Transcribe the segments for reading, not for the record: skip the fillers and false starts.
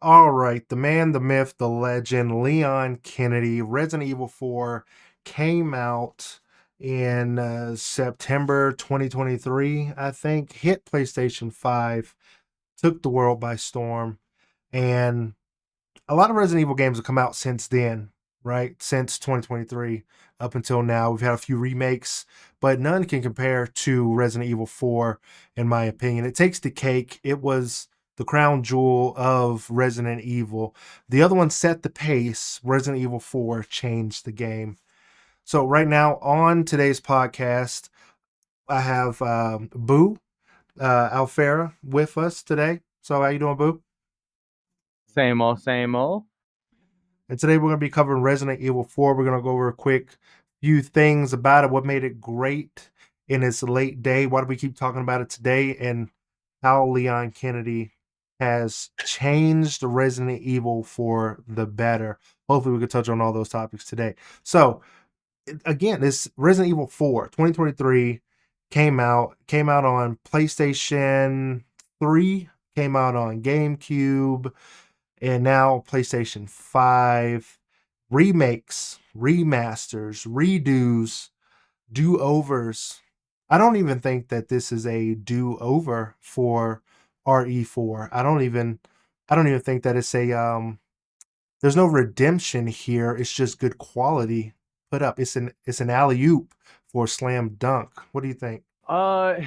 All right, the man, the myth, the legend, Leon Kennedy, Resident Evil 4 came out in September 2023, I think, hit PlayStation 5, took the world by storm, and a lot of Resident Evil games have come out since then, right? Since 2023 up until now. We've had a few remakes, but none can compare to Resident Evil 4, in my opinion. It takes the cake. It was the crown jewel of Resident Evil. The other one set the pace. Resident Evil 4 changed the game. So, right now on today's podcast, I have Boo Alfera with us today. So, how you doing, Boo? Same old, same old. And today we're going to be covering Resident Evil 4. We're going to go over a quick few things about it, what made it great in its late day, why do we keep talking about it today, and how Leon Kennedy has changed Resident Evil for the better. Hopefully we can touch on all those topics today. So, again, this Resident Evil 4 2023 came out on PlayStation 3, came out on GameCube, and now PlayStation 5 remakes, remasters, redos, do-overs. I don't even think that this is a do-over for RE4. I don't even think that it's a there's no redemption here. It's just good quality put up. It's an alley-oop for a slam dunk. What do you think? Uh,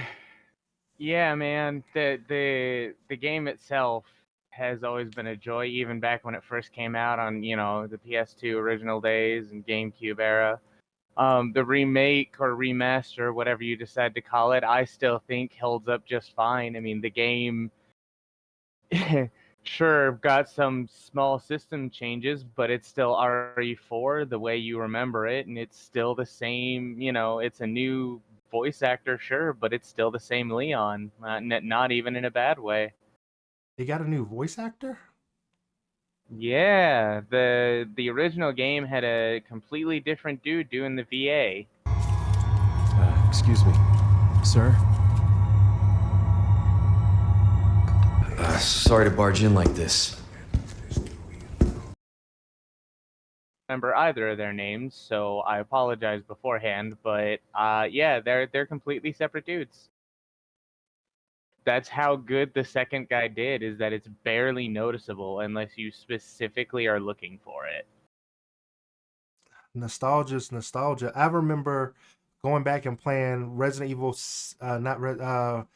yeah, man. The game itself has always been a joy, even back when it first came out on the PS2 original days and GameCube era. The remake or remaster, whatever you decide to call it, I still think holds up just fine. I mean, the game sure got some small system changes, but it's still RE4 the way you remember it, and it's still the same. It's a new voice actor, sure, but it's still the same Leon. Not even in a bad way. They got a new voice actor? Yeah, the original game had a completely different dude doing the VA. Excuse me, sir? Sorry to barge in like this. Remember either of their names, so I apologize beforehand. But yeah, they're completely separate dudes. That's how good the second guy did, is that it's barely noticeable unless you specifically are looking for it. Nostalgia's nostalgia. I remember going back and playing Resident Evil, Final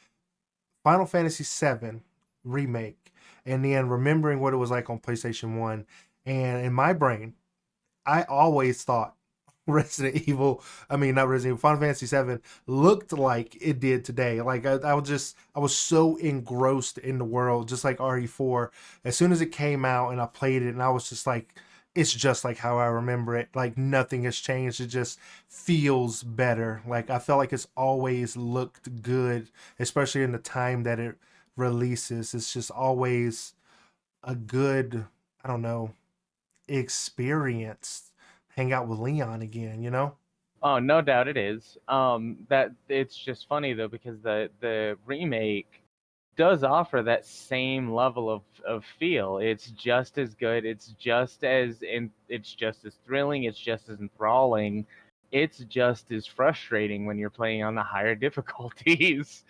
Fantasy VII remake, and then remembering what it was like on PlayStation One. And in my brain, I always thought Resident Evil, I mean not Resident Evil, Final Fantasy VII looked like it did today. Like I was so engrossed in the world, just like RE4. As soon as it came out and I played it, and I was just like, it's just like how I remember it. Like nothing has changed. It just feels better. Like I felt like it's always looked good, especially in the time that it releases. It's just always a good, I don't know, experience. Hang out with Leon again, you know? Oh, no doubt it is. That it's just funny though, because the remake does offer that same level of feel. It's just as good. It's just as thrilling. It's just as enthralling. It's just as frustrating when you're playing on the higher difficulties.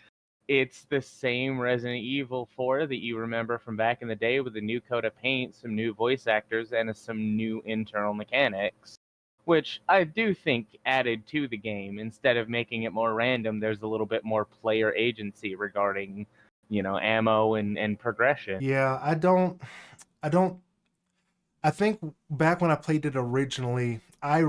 It's the same Resident Evil 4 that you remember from back in the day, with a new coat of paint, some new voice actors, and some new internal mechanics, which I do think added to the game. Instead of making it more random, there's a little bit more player agency regarding, ammo and progression. Yeah, I don't I think back when I played it originally, I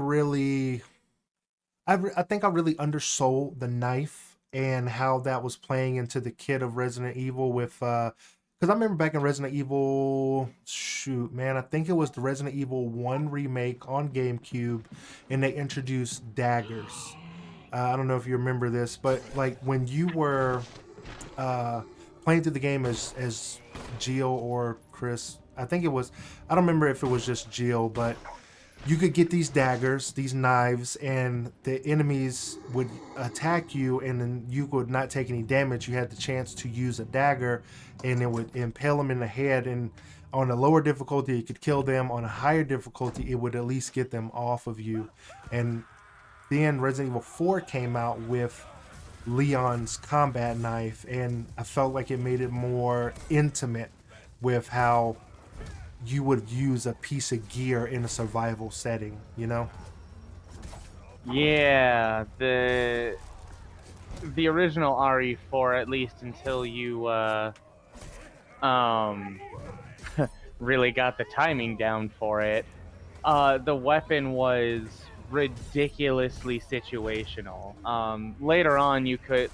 think I really undersold the knife and how that was playing into the kit of Resident Evil with because I remember back in Resident Evil, shoot, man, I think it was the Resident Evil 1 remake on GameCube, and they introduced daggers. I don't know if you remember this, but like when you were uh, playing through the game as Jill or Chris. I think it was. I don't remember if it was just Jill, but you could get these daggers, these knives, and the enemies would attack you, and then you would not take any damage. You had the chance to use a dagger, and it would impale them in the head. And On a lower difficulty, it could kill them. On a higher difficulty, it would at least get them off of you. And then Resident Evil 4 came out with Leon's combat knife, and I felt like it made it more intimate with how you would use a piece of gear in a survival setting, you know? Yeah, the original RE4, at least until you um really got the timing down for it, the weapon was ridiculously situational. Later on, you could,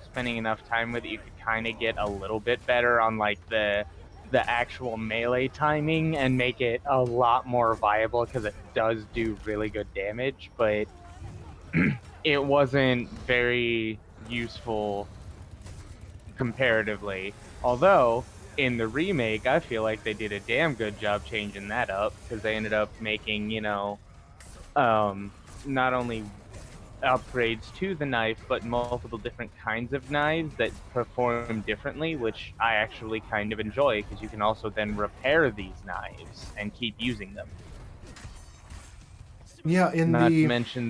spending enough time with it, you could kind of get a little bit better on like the actual melee timing and make it a lot more viable because it does do really good damage, but it wasn't very useful comparatively. Although in the remake, I feel like they did a damn good job changing that up because they ended up making, not only upgrades to the knife, but multiple different kinds of knives that perform differently, which I actually kind of enjoy because you can also then repair these knives and keep using them. Yeah, Not to mention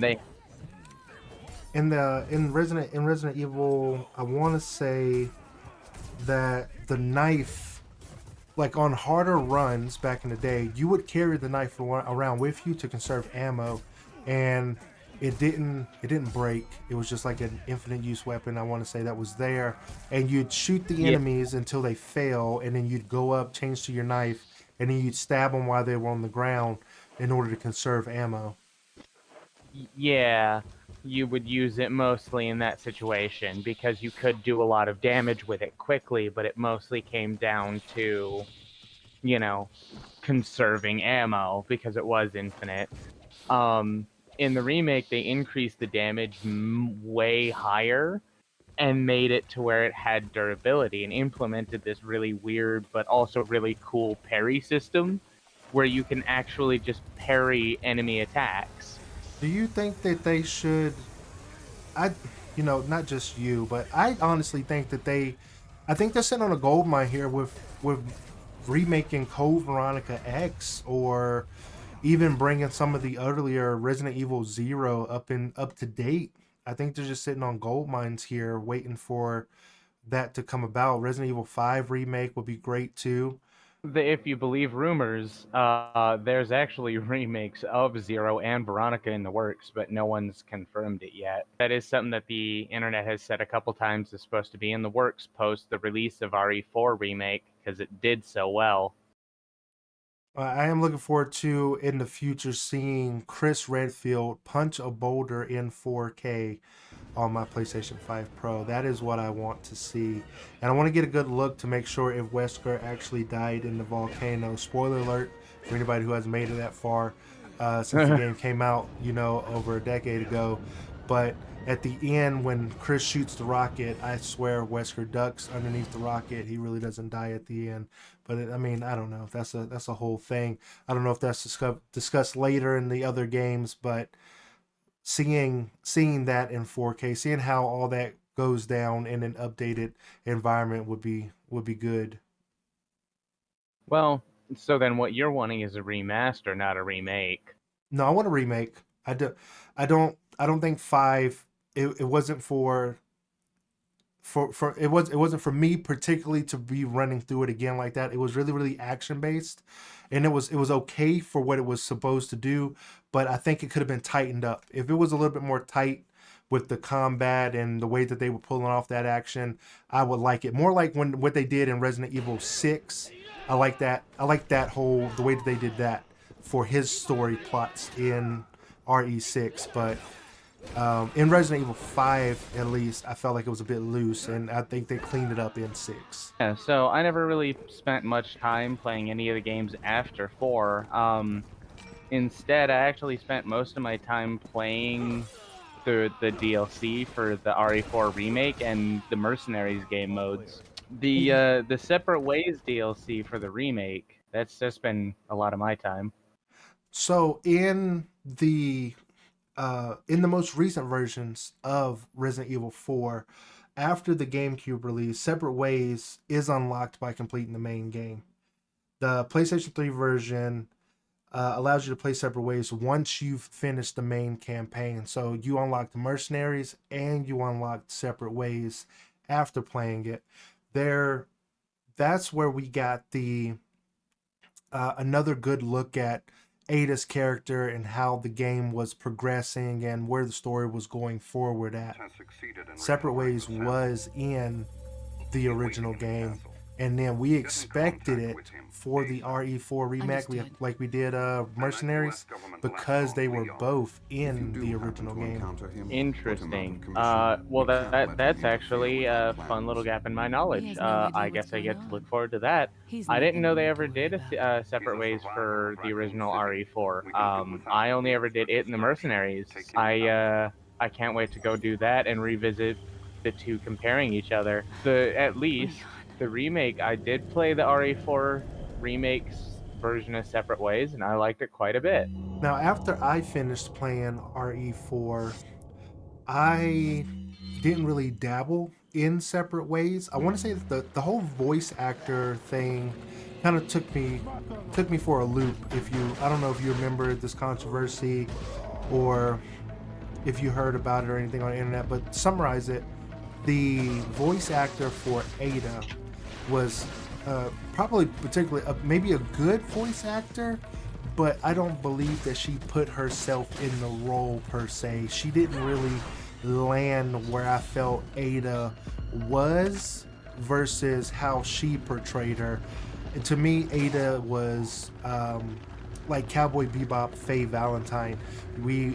in Resident Evil, I want to say that the knife, like on harder runs back in the day, you would carry the knife around with you to conserve ammo, and it didn't break. It was just like an infinite use weapon. I want to say that was there, and you'd shoot the yeah, enemies until they fail, and then you'd go up, change to your knife, and then you'd stab them while they were on the ground in order to conserve ammo. yeah, you would use it mostly in that situation because you could do a lot of damage with it quickly, but it mostly came down to, you know, conserving ammo because it was infinite. Um, in the remake, they increased the damage way higher and made it to where it had durability and implemented this really weird but also really cool parry system where you can actually just parry enemy attacks. Do you think that they should? I, not just you, but I honestly think that I think they're sitting on a gold mine here with remaking Code Veronica X, or even bringing some of the earlier Resident Evil Zero up to date. I think they're just sitting on gold mines here, waiting for that to come about. Resident Evil 5 remake would be great too. If you believe rumors, there's actually remakes of Zero and Veronica in the works, but no one's confirmed it yet. That is something that the internet has said a couple times is supposed to be in the works post the release of RE4 remake because it did so well. I am looking forward to in the future seeing Chris Redfield punch a boulder in 4K on my PlayStation 5 Pro. That is what I want to see. And I want to get a good look to make sure if Wesker actually died in the volcano. Spoiler alert for anybody who hasn't made it that far since the game came out, over a decade ago. But at the end, when Chris shoots the rocket, I swear Wesker ducks underneath the rocket. He really doesn't die at the end. But I mean, I don't know. That's a whole thing. I don't know if that's discussed later in the other games, but seeing that in 4K, seeing how all that goes down in an updated environment would be good. Well, so then what you're wanting is a remaster, not a remake. No, I want a remake. I don't think 5 it wasn't it wasn't for me particularly to be running through it again like that. It was really really action based, and it was okay for what it was supposed to do, but I think it could have been tightened up. If it was a little bit more tight with the combat and the way that they were pulling off that action, I would like it. More like when what they did in Resident Evil 6. I like that. I like that whole the way that they did that for his story plots in RE6, but in Resident Evil 5, at least, I felt like it was a bit loose, and I think they cleaned it up in 6. Yeah, so I never really spent much time playing any of the games after 4. Instead, I actually spent most of my time playing the DLC for the RE4 remake and the Mercenaries game modes. The Separate Ways DLC for the remake, that's just been a lot of my time. So in the most recent versions of Resident Evil 4, after the GameCube release, Separate Ways is unlocked by completing the main game. The PlayStation 3 version allows you to play separate ways once you've finished the main campaign. So you unlock the mercenaries and you unlock separate ways after playing it. There, that's where we got the another good look at Ada's character and how the game was progressing and where the story was going forward at. Separate Ways was in the original game, and then we expected it for the RE4 remake, Understood. like we did Mercenaries, because they were both in the original game. Interesting. Well, that's actually a fun little gap in my knowledge. has no idea I what's guess I going get to look on. forward to that. He's I didn't nothing know we they need ever to worry did about. separate ways for the original RE4. I only ever did it in the Mercenaries. I can't wait to go do that and revisit the two comparing each other. At least Leon. the remake, I did play the RE4 remakes version of Separate Ways, and I liked it quite a bit. Now, after I finished playing RE4, I didn't really dabble in Separate Ways. I want to say that the whole voice actor thing kind of took me for a loop. If you, I don't know if you remember this controversy or if you heard about it or anything on the internet, but to summarize it, the voice actor for Ada was probably particularly maybe a good voice actor, but I don't believe that she put herself in the role per se. She didn't really land where I felt Ada was versus how she portrayed her. And to me, Ada was like Cowboy Bebop, Faye Valentine.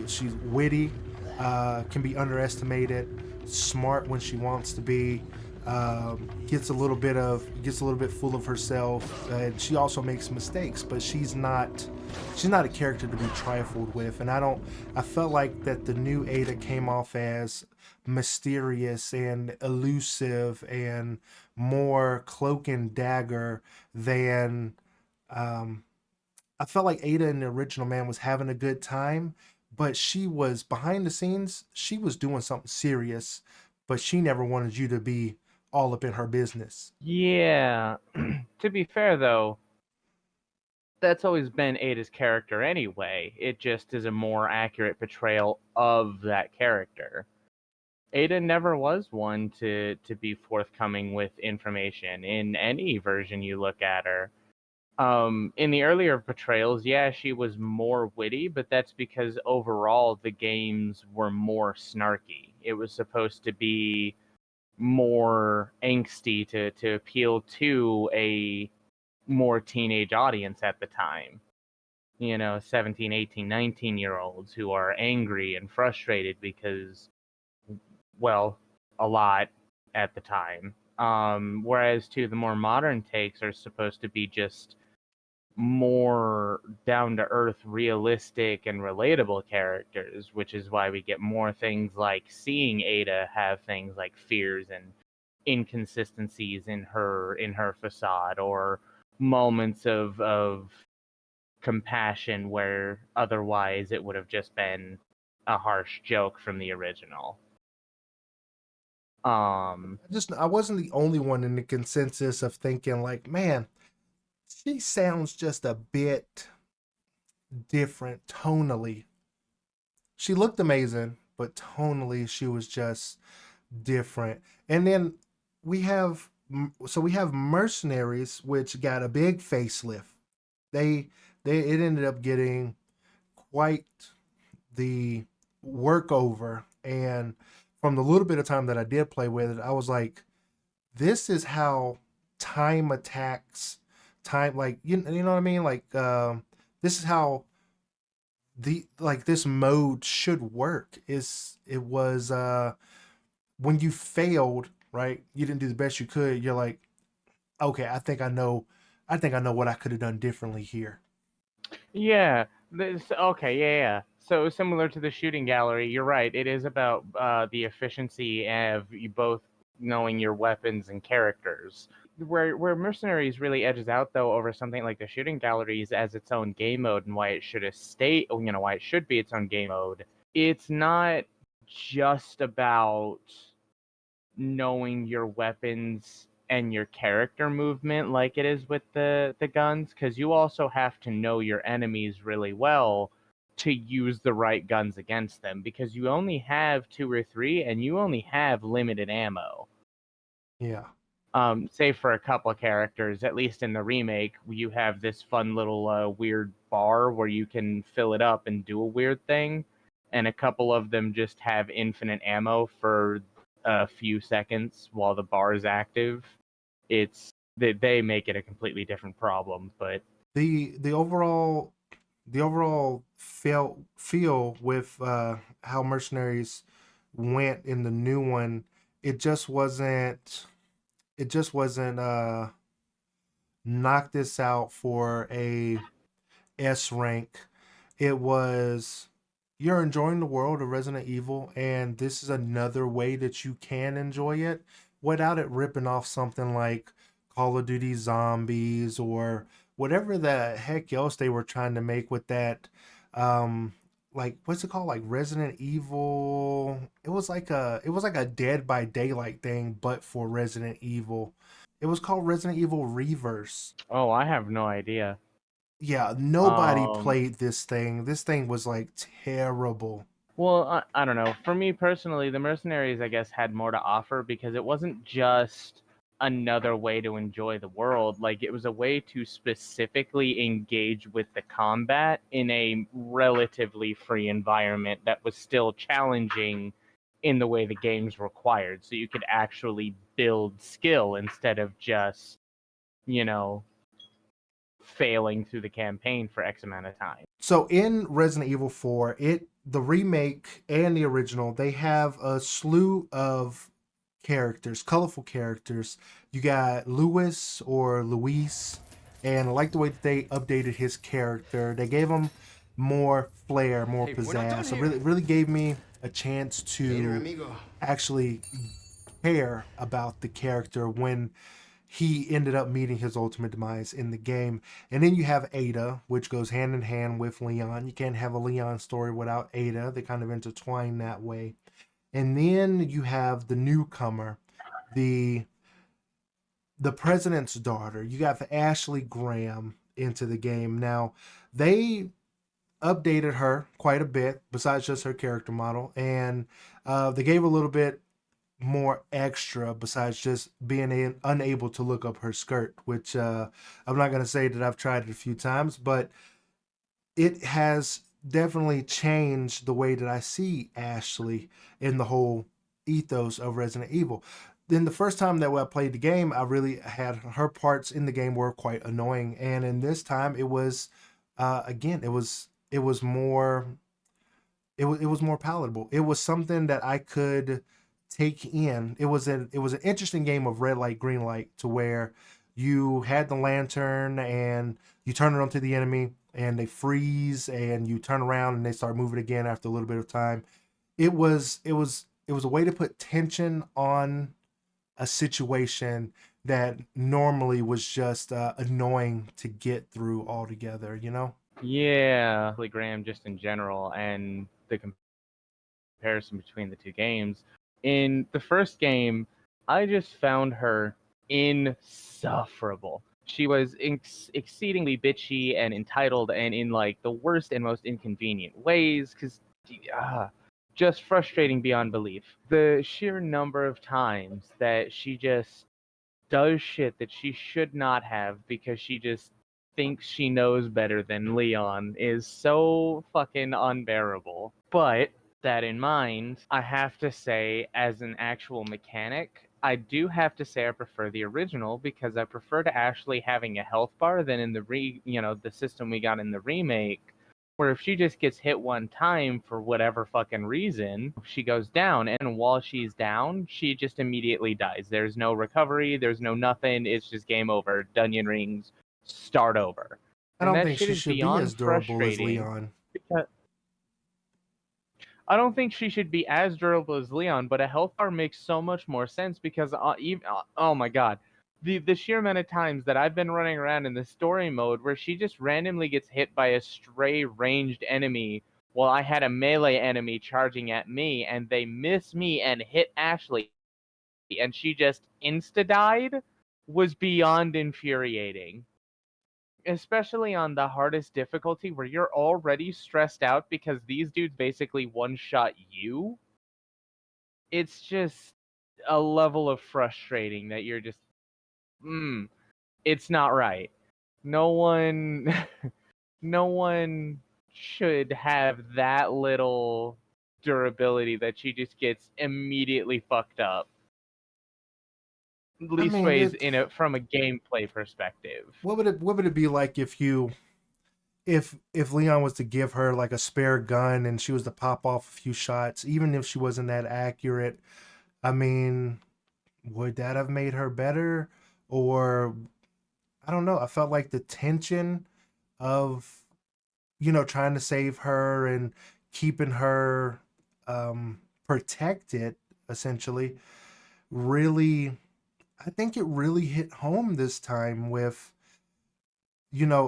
She's witty, can be underestimated, smart when she wants to be. Gets a little bit full of herself, and she also makes mistakes. But she's not a character to be trifled with. And I felt like that the new Ada came off as mysterious and elusive and more cloak and dagger than um, I felt like Ada in the original man was having a good time, but she was behind the scenes, she was doing something serious, but she never wanted you to be all up in her business. Yeah. To be fair, though, that's always been Ada's character anyway. It just is a more accurate portrayal of that character. Ada never was one to be forthcoming with information in any version you look at her. In the earlier portrayals, yeah, she was more witty, but that's because overall the games were more snarky. It was supposed to be more angsty to appeal to a more teenage audience at the time. 17, 18, 19-year olds who are angry and frustrated because, well, a lot at the time. Whereas to the more modern takes are supposed to be just more down to earth, realistic, and relatable characters, which is why we get more things like seeing Ada have things like fears and inconsistencies in her facade, or moments of compassion where otherwise it would have just been a harsh joke from the original. I wasn't the only one in the consensus of thinking like, man, she sounds just a bit different tonally. She looked amazing, but tonally she was just different. And then we have Mercenaries, which got a big facelift. They it ended up getting quite the workover, and from the little bit of time that I did play with it, I was like, this is how time attacks time, like you know what I mean, like this is how the like this mode should work. It was when you failed, right? You didn't do the best you could. You're like, okay, I think I know what I could have done differently here. Yeah. Okay. Yeah. Yeah. So similar to the shooting gallery, you're right. It is about the efficiency of you both knowing your weapons and characters. Where Mercenaries really edges out though over something like the shooting galleries as its own game mode, and why it should have stayed, why it should be its own game mode. It's not just about knowing your weapons and your character movement like it is with the guns, because you also have to know your enemies really well to use the right guns against them, because you only have two or three and you only have limited ammo. Yeah. Save for a couple of characters, at least in the remake, you have this fun little weird bar where you can fill it up and do a weird thing, and a couple of them just have infinite ammo for a few seconds while the bar is active. They make it a completely different problem, but The overall feel with how Mercenaries went in the new one, it just wasn't it just wasn't knock this out for a S rank. It was you're enjoying the world of Resident Evil, and this is another way that you can enjoy it without it ripping off something like Call of Duty Zombies or whatever the heck else they were trying to make with that. Like what's it called? Like Resident Evil. It was like a Dead by Daylight thing, but for Resident Evil. It was called Resident Evil Reverse. oh, I have no idea. Yeah, nobody Um, played this thing. This thing was like terrible. Well, I don't know. For me personally, the Mercenaries, I guess, had more to offer because it wasn't just another way to enjoy the world. Like, it was a way to specifically engage with the combat in a relatively free environment that was still challenging in the way the game's required. So you could actually build skill instead of just, you know, failing through the campaign for X amount of time. So in Resident Evil 4, the remake and the original, they have a slew of characters, colorful characters. You got Louis or Luis, and I like the way that they updated his character. They gave him more flair, more Hey, we're not done pizzazz. So here. really gave me a chance Later, to amigo. actually care about the character when he ended up meeting his ultimate demise in the game. And then you have Ada, which goes hand in hand with Leon. You can't have a Leon story without Ada. They kind of intertwine that way. And then you have the newcomer, the the president's daughter. You got the Ashley Graham into the game. Now, they updated her quite a bit besides just her character model, and they gave a little bit more extra besides just being unable to look up her skirt, which I'm not going to say that I've tried it a few times, but it has definitely changed the way that I see Ashley in the whole ethos of Resident Evil. Then the first time that I played the game, I really had her parts in the game were quite annoying, and in this time it was again it was more it was more palatable. It was something that I could take in. It was an interesting game of red light, green light, to where you had the lantern and you turn it onto the enemy and they freeze and you turn around and they start moving again after a little bit of time. It was a way to put tension on a situation that normally was just annoying to get through altogether, you know? Yeah, Graham just in general, and the comparison between the two games. In the first game, I just found her insufferable. She was exceedingly bitchy and entitled, and in like the worst and most inconvenient ways, because just frustrating beyond belief. The sheer number of times that she just does shit that she should not have because she just thinks she knows better than Leon is so fucking unbearable. But that in mind, I have to say, as an actual mechanic, I do have to say I prefer the original because I prefer to actually having a health bar than in the system we got in the remake, where if she just gets hit one time for whatever fucking reason, she goes down, and while she's down, she just immediately dies. There's no recovery, there's no nothing, it's just game over. Dunyan rings, start over. I And don't that think shit she is should be beyond as durable as frustrating Leon. because I don't think she should be as durable as Leon, but a health bar makes so much more sense because oh my god, the sheer amount of times that I've been running around in the story mode where she just randomly gets hit by a stray ranged enemy while I had a melee enemy charging at me and they miss me and hit Ashley and she just insta died. was beyond infuriating, especially on the hardest difficulty where you're already stressed out because these dudes basically one shot you. It's just a level of frustrating that you're just, it's not right. No one, no one should have that little durability that she just gets immediately fucked up. I mean, Leastways in it from a gameplay perspective. what would it be like if you if Leon was to give her like a spare gun and she was to pop off a few shots, even if she wasn't that accurate? I mean, would that have made her better? Or I don't know. I felt like the tension of trying to save her and keeping her protected essentially really, I think it really hit home this time with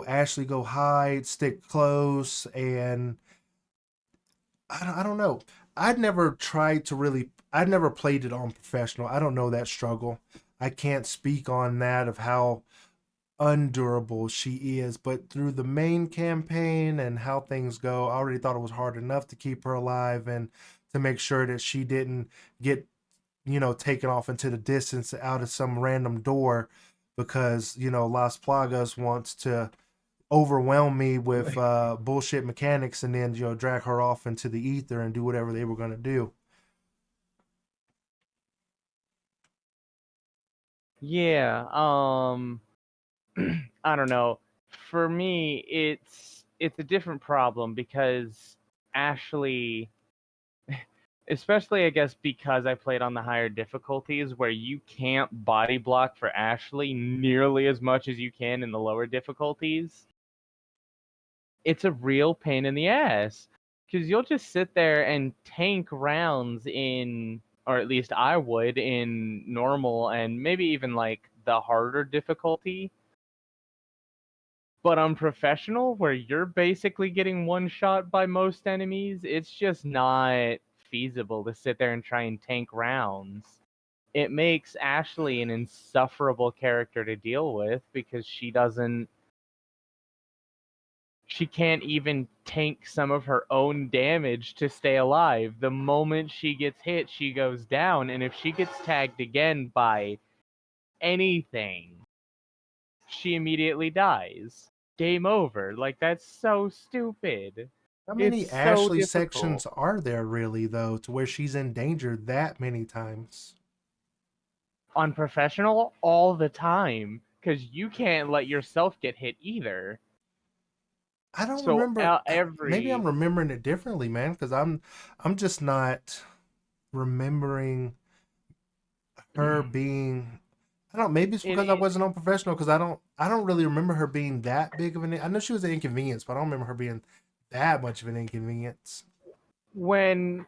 Ashley go hide, stick close, and I don't know. I'd never played it on professional. I don't know that struggle. I can't speak on that of how undurable she is, but through the main campaign and how things go, I already thought it was hard enough to keep her alive and to make sure that she didn't get, taken off into the distance out of some random door because, Las Plagas wants to overwhelm me with bullshit mechanics and then, drag her off into the ether and do whatever they were going to do. Yeah, I don't know. For me, it's a different problem because Ashley, especially I guess because I played on the higher difficulties where you can't body block for Ashley nearly as much as you can in the lower difficulties. It's a real pain in the ass because you'll just sit there and tank rounds in, or at least I would, in normal and maybe even like the harder difficulty. But on professional, where you're basically getting one shot by most enemies, it's just not feasible to sit there and try and tank rounds. It makes Ashley an insufferable character to deal with because she can't even tank some of her own damage to stay alive. The moment she gets hit, she goes down, and if she gets tagged again by anything, she immediately dies. Game over. Like, that's so stupid. How It's many so Ashley difficult. sections are there really though to where she's in danger that many times? On professional, all the time. Because you can't let yourself get hit either. I don't So, remember. Maybe I'm every. remembering it differently, man. Because I'm just not remembering her being. I don't know. Maybe it's because I It, wasn't on professional. Because I don't really remember her being that big of an. I know she was an inconvenience, but I don't remember her being that much of an inconvenience. when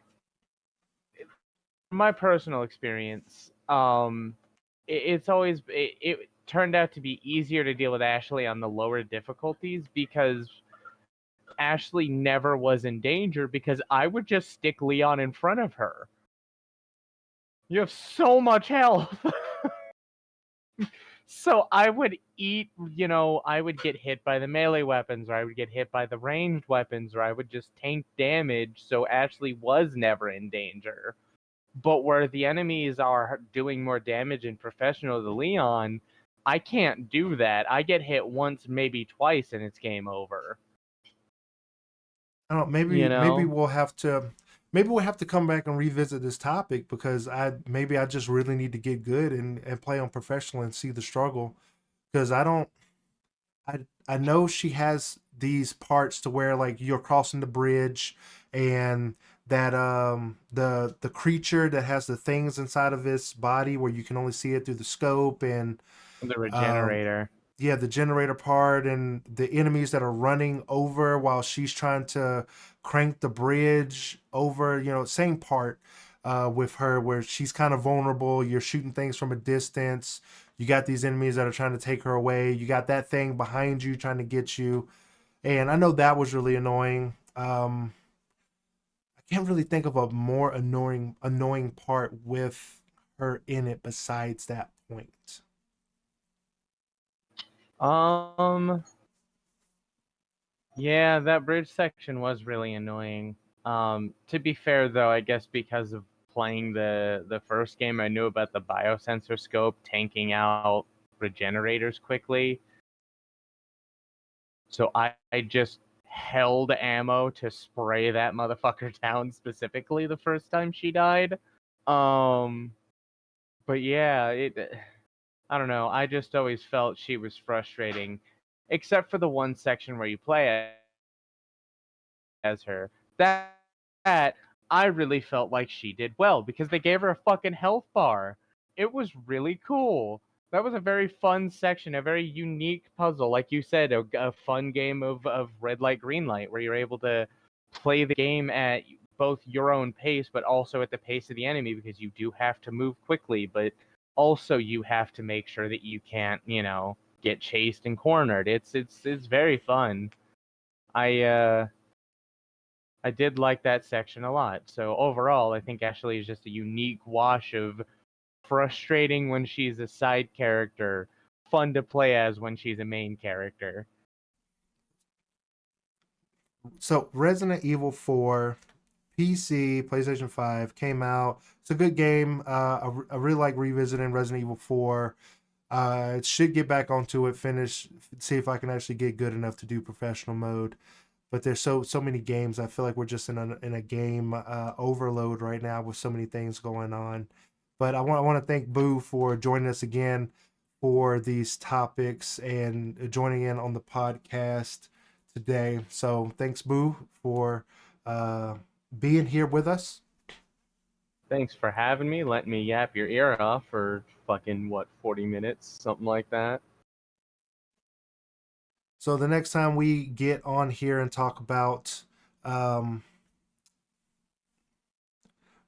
my personal experience, it's always it turned out to be easier to deal with Ashley on the lower difficulties because Ashley never was in danger because I would just stick Leon in front of her. You have so much health. So I would I would get hit by the melee weapons, or I would get hit by the ranged weapons, or I would just tank damage so Ashley was never in danger. But where the enemies are doing more damage in professional to Leon, I can't do that. I get hit once, maybe twice, and it's game over. I don't. You Maybe know? we'll have to. Maybe we'll have to come back and revisit this topic because I just really need to get good and play on professional and see the struggle because I don't I know she has these parts to where like you're crossing the bridge and that the creature that has the things inside of its body where you can only see it through the scope and The um regenerator. yeah, the generator part and the enemies that are running over while she's trying to crank the bridge over, same part with her where she's kind of vulnerable. You're shooting things from a distance. You got these enemies that are trying to take her away. You got that thing behind you trying to get you. And I know that was really annoying. I can't really think of a more annoying part with her in it besides that point. Um, yeah, that bridge section was really annoying. To be fair though, I guess because of playing the first game, I knew about the biosensor scope tanking out regenerators quickly. So I just held ammo to spray that motherfucker down specifically the first time she died. Um, but yeah, I don't know. I just always felt she was frustrating, except for the one section where you play as her. That I really felt like she did well because they gave her a fucking health bar. It was really cool. That was a very fun section, a very unique puzzle. Like you said, a fun game of red light, green light, where you're able to play the game at both your own pace, but also at the pace of the enemy because you do have to move quickly, but also you have to make sure that you can't, get chased and cornered. It's very fun. I I did like that section a lot. So overall, I think Ashley is just a unique wash of frustrating when she's a side character, fun to play as when she's a main character. So Resident Evil 4, PC, PlayStation 5 came out. It's a good game. I really like revisiting Resident Evil 4. Should get back onto it, finish, see if I can actually get good enough to do professional mode. But there's so many games. I feel like we're just in a game overload right now with so many things going on. But I want to thank Boo for joining us again for these topics and joining in on the podcast today. So thanks, Boo, for uh, being here with us. Thanks for having me, letting me yap your ear off for fucking, what, 40 minutes? Something like that. So the next time we get on here and talk about um,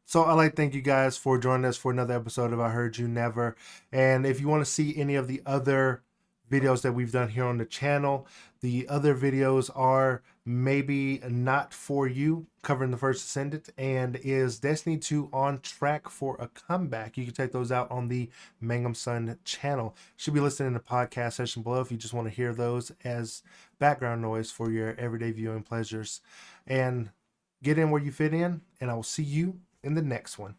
So I'd like to thank you guys for joining us for another episode of I Heard You Never. And if you want to see any of the other videos that we've done here on the channel, the other videos are Maybe Not For You, covering the first Ascendant, and Is Destiny 2 on track for a comeback? You can check those out on the Mangumson channel. Should be listed in the podcast section below if you just want to hear those as background noise for your everyday viewing pleasures. And get in where you fit in, and I will see you in the next one.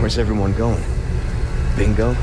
Where's everyone going? Bingo?